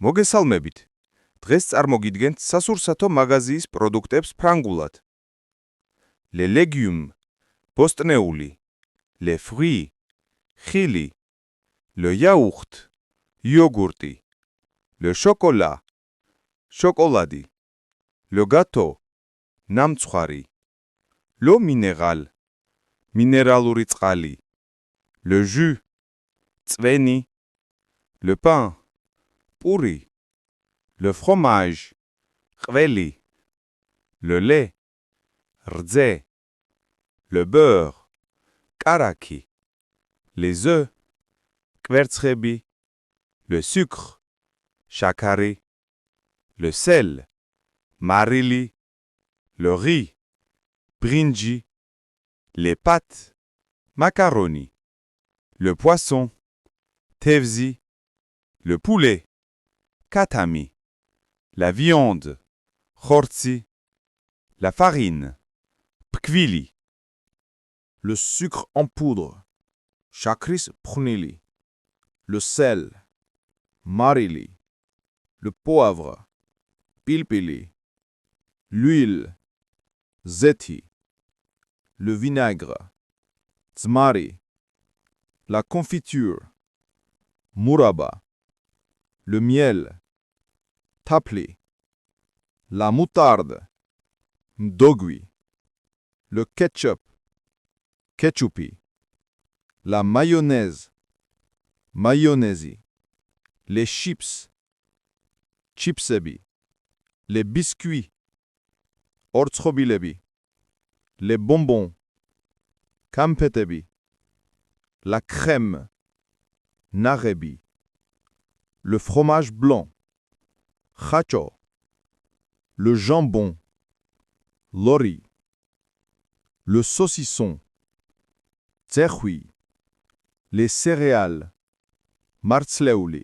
მოგესალმებით. დღეს წარმოგიდგენთ სასურსათო მაღაზიის პროდუქტებს ფრანგულად. Les légumes, ბოსტნეული, les fruits, ხილი, le yaourt, იოგურტი, le chocolat, შოკოლადი, le gâteau, ნამცხვარი, l'eau minérale, მინერალური წყალი, le jus, წვენი, le pain, პური, le fromage, ყველი, le lait, რძე, le beurre, კარაქი, les œufs, კვერცხები, le sucre, შაქარი, le sel, მარილი, le riz, ბრინჯი, les pâtes, macaroni, le poisson, თევზი, le poulet, კათამი, la viande, ხორცი, la farine, ფქვილი, le sucre en poudre, შაქრის ფხვნილი, le sel, მარილი, le poivre, პილპილი, l'huile, ზეთი, le vinaigre, ძმარი, la confiture, მურაბა, le miel, თაფლი, la moutarde, მდოგვი, le ketchup, კეჩუპი, la mayonnaise, მაიონეზი, les chips, ჩიფსები, les biscuits, ორცხობილები, les bonbons, კამფეტები, la crème, ნაღები, le fromage blanc, ხაჭო, le jambon, ლორი, le saucisson, ძეხვი, les céréales, მარცლეული.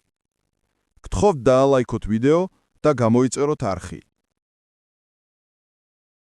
გთხოვთ დაალაიქოთ ვიდეო და გამოიწეროთ არხი.